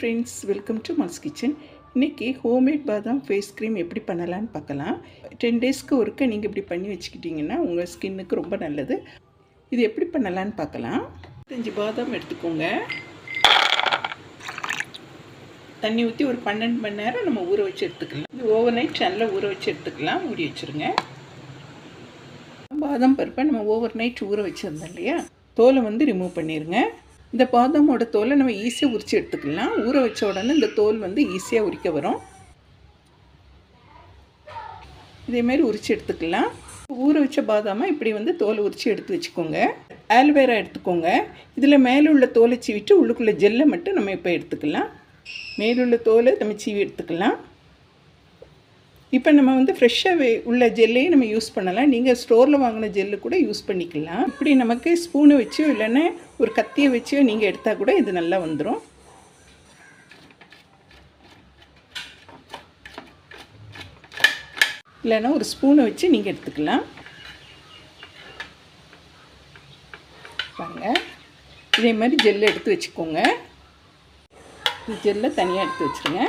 Friends, welcome to Mal's kitchen. இன்றைக்கி homemade பாதாம் face cream எப்படி பண்ணலான்னு பார்க்கலாம். 10 டேஸ்க்கு ஒருக்க நீங்கள் இப்படி பண்ணி வச்சுக்கிட்டிங்கன்னா உங்கள் ஸ்கின்னுக்கு ரொம்ப நல்லது. இது எப்படி பண்ணலான்னு பார்க்கலாம். 5 பாதாம் எடுத்துக்கோங்க. தண்ணி ஊற்றி ஒரு 12 மணி நேரம் நம்ம ஊற வச்சு எடுத்துக்கலாம். இது ஓவர் நைட் நல்லா ஊற வச்சு எடுத்துக்கலாம். மூடி வச்சுருங்க. பாதாம் பருப்பை நம்ம ஓவர் நைட் ஊற வச்சுருந்தோம் இல்லையா, தோலை ரிமூவ் பண்ணிடுங்க. இந்த பாதாமோட தோலை நம்ம ஈஸியாக உரித்து எடுத்துக்கலாம். ஊற வச்ச உடனே இந்த தோல் ஈஸியாக உரிக்க வரும். இதேமாரி உரித்து எடுத்துக்கலாம். ஊற வச்ச பாதாமை இப்படி தோலை உரித்து எடுத்து வச்சுக்கோங்க. ஆல்வேரா எடுத்துக்கோங்க. இதில் மேலே உள்ள தோலை சீவிட்டு உள்ளுக்குள்ளே ஜெல்லை மட்டும் நம்ம இப்போ எடுத்துக்கலாம். மேலுள்ள தோலை நம்ம சீவி எடுத்துக்கலாம். இப்போ நம்ம ஃப்ரெஷ்ஷாக உள்ள ஜெல்லையும் நம்ம யூஸ் பண்ணலாம். நீங்கள் ஸ்டோரில் வாங்கின ஜெல்லு கூட யூஸ் பண்ணிக்கலாம். இப்படி நமக்கு ஸ்பூனை வச்சோ இல்லைன்னா ஒரு கத்தியை வச்சோ நீங்கள் எடுத்தால் கூட இது நல்லா வந்துடும். இல்லைன்னா ஒரு ஸ்பூனை வச்சு நீங்கள் எடுத்துக்கலாம். பாருங்கள், இதே மாதிரி ஜெல்லை எடுத்து வச்சுக்கோங்க. இந்த ஜெல்லை தனியாக எடுத்து வச்சுருங்க.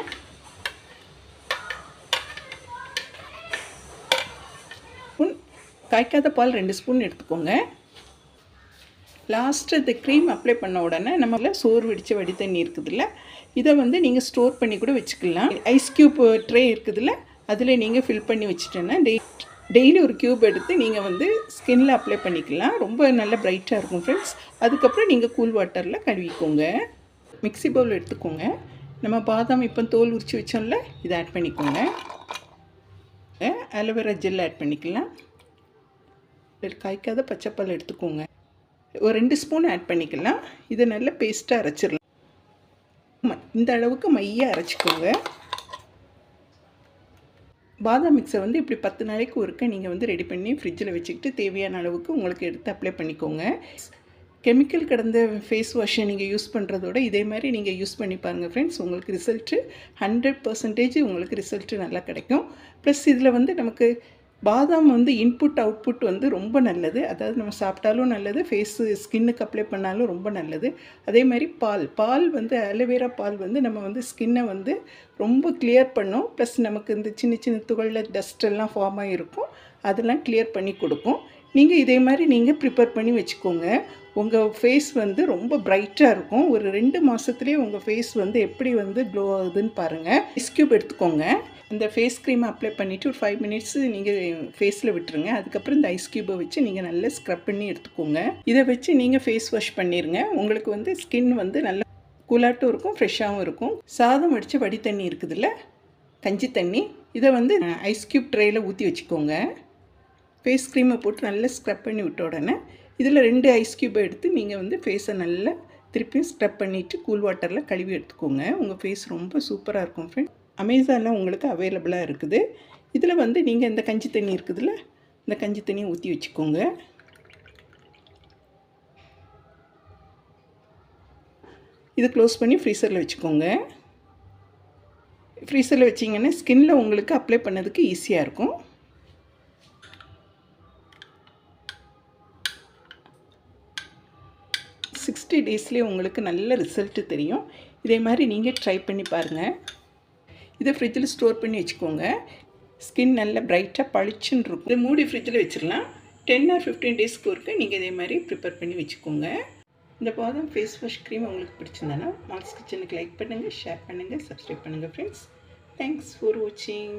காய்க்காத பால் 2 ஸ்பூன் எடுத்துக்கோங்க. லாஸ்ட்டு இந்த க்ரீம் அப்ளை பண்ண உடனே நம்மள சோறு வடித்த வடி தண்ணி இருக்குதுல்ல, இதை நீங்கள் ஸ்டோர் பண்ணி கூட வச்சுக்கலாம். ஐஸ் க்யூப் ட்ரே இருக்குதுல்ல, அதில் நீங்கள் ஃபில் பண்ணி வச்சுட்டேன்னா டெய்லி ஒரு க்யூப் எடுத்து நீங்கள் ஸ்கின்னில் அப்ளை பண்ணிக்கலாம். ரொம்ப நல்ல பிரைட்டாக இருக்கும் ஃப்ரெண்ட்ஸ். அதுக்கப்புறம் நீங்கள் கூல் வாட்டரில் கழுவிக்கோங்க. மிக்ஸி பவுல் எடுத்துக்கோங்க. நம்ம பாதாம் இப்போ தோல் உரித்து வச்சோம்ல, இதை ஆட் பண்ணிக்கோங்க. ஆலோவேரா ஜெல் ஆட் பண்ணிக்கலாம். காய்க்காத பச்சைப்பால் எடுத்துக்கோங்க. ஒரு 2 ஸ்பூன் ஆட் பண்ணிக்கலாம். இதை நல்லா பேஸ்ட்டாக அரைச்சிடலாம். இந்த அளவுக்கு மையாக அரைச்சிக்கோங்க. பாதாம் மிக்ஸை இப்படி 10 நாளைக்கு ஒருக்க நீங்கள் ரெடி பண்ணி ஃப்ரிட்ஜில் வச்சுக்கிட்டு தேவையான அளவுக்கு உங்களுக்கு எடுத்து அப்ளை பண்ணிக்கோங்க. கெமிக்கல் கடந்த ஃபேஸ் வாஷை நீங்கள் யூஸ் பண்ணுறதோட இதே மாதிரி நீங்கள் யூஸ் பண்ணி பாருங்கள் ஃப்ரெண்ட்ஸ். உங்களுக்கு ரிசல்ட்டு 100% உங்களுக்கு ரிசல்ட்டு நல்லா கிடைக்கும். ப்ளஸ் இதில் நமக்கு பாதாம் இன்புட் அவுட்புட் ரொம்ப நல்லது. அதாவது நம்ம சாப்பிட்டாலும் நல்லது, ஃபேஸு ஸ்கின்னுக்கு அப்ளை பண்ணாலும் ரொம்ப நல்லது. அதே மாதிரி பால் ஆலோவேரா பால் நம்ம ஸ்கின்னை ரொம்ப கிளியர் பண்ணும். ப்ளஸ் நமக்கு இந்த சின்ன சின்ன துகளில் டஸ்ட்டெல்லாம் ஃபார்ம் ஆகிருக்கும், அதெல்லாம் கிளியர் பண்ணி கொடுக்கும். நீங்கள் இதே மாதிரி நீங்கள் ப்ரிப்பேர் பண்ணி வச்சுக்கோங்க. உங்கள் ஃபேஸ் ரொம்ப பிரைட்டாக இருக்கும். ஒரு 2 மாதத்துலேயே உங்கள் ஃபேஸ் எப்படி க்ளோ ஆகுதுன்னு பாருங்கள். ஐஸ் க்யூப் எடுத்துக்கோங்க. இந்த ஃபேஸ் க்ரீமை அப்ளை பண்ணிவிட்டு ஒரு 5 மினிட்ஸ் நீங்கள் ஃபேஸில் விட்டுருங்க. அதுக்கப்புறம் இந்த ஐஸ் க்யூப்பை வச்சு நீங்கள் நல்லா ஸ்க்ரப் பண்ணி எடுத்துக்கோங்க. இதை வச்சு நீங்கள் ஃபேஸ் வாஷ் பண்ணிடுங்க. உங்களுக்கு ஸ்கின் நல்லா கூலாட்டும் இருக்கும், ஃப்ரெஷ்ஷாகவும் இருக்கும். சாதம் வடித்த வடி தண்ணி இருக்குதுல்ல, கஞ்சி தண்ணி, இதை ஐஸ் க்யூப் ட்ரேயில் ஊற்றி வச்சுக்கோங்க. ஃபேஸ் க்ரீமை போட்டு நல்லா ஸ்க்ரப் பண்ணி விட்ட உடனே இதில் 2 ஐஸ் க்யூப்பை எடுத்து நீங்கள் ஃபேஸை நல்லா திருப்பியும் ஸ்க்ரப் பண்ணிவிட்டு கூல் வாட்டரில் கழுவி எடுத்துக்கோங்க. உங்கள் ஃபேஸ் ரொம்ப சூப்பராக இருக்கும் ஃப்ரெண்ட். அமேசானில் உங்களுக்கு அவைலபிளாக இருக்குது. இதில் நீங்கள் இந்த கஞ்சி தண்ணி இருக்குதுல்ல, இந்த கஞ்சி தண்ணியை ஊற்றி வச்சுக்கோங்க. இது க்ளோஸ் பண்ணி ஃப்ரீசரில் வச்சுக்கோங்க. ஃப்ரீசரில் வச்சிங்கன்னா ஸ்கின்னில் உங்களுக்கு அப்ளை பண்ணதுக்கு ஈஸியாக இருக்கும். $60 டேஸ்லேயே உங்களுக்கு நல்ல ரிசல்ட்டு தெரியும். இதே மாதிரி நீங்கள் ட்ரை பண்ணி பாருங்கள். இதை ஃப்ரிட்ஜில் ஸ்டோர் பண்ணி வச்சுக்கோங்க. ஸ்கின் நல்ல பிரைட்டாக பளிச்சுன்னு இருக்கும். இதை மூடி ஃப்ரிட்ஜில் வச்சிடலாம். 10 or 15 டேஸ்க்கு ஒருக்க நீங்கள் இதே மாதிரி ப்ரிப்பேர் பண்ணி வச்சுக்கோங்க. இந்த பாதாம் ஃபேஸ் வாஷ் க்ரீம் உங்களுக்கு பிடிச்சிருந்தேன்னா மால்ஸ் கிச்சனுக்கு லைக் பண்ணுங்கள், ஷேர் பண்ணுங்கள், சப்ஸ்கிரைப் பண்ணுங்கள் ஃப்ரெண்ட்ஸ். தேங்க்ஸ் ஃபார் வாட்சிங்.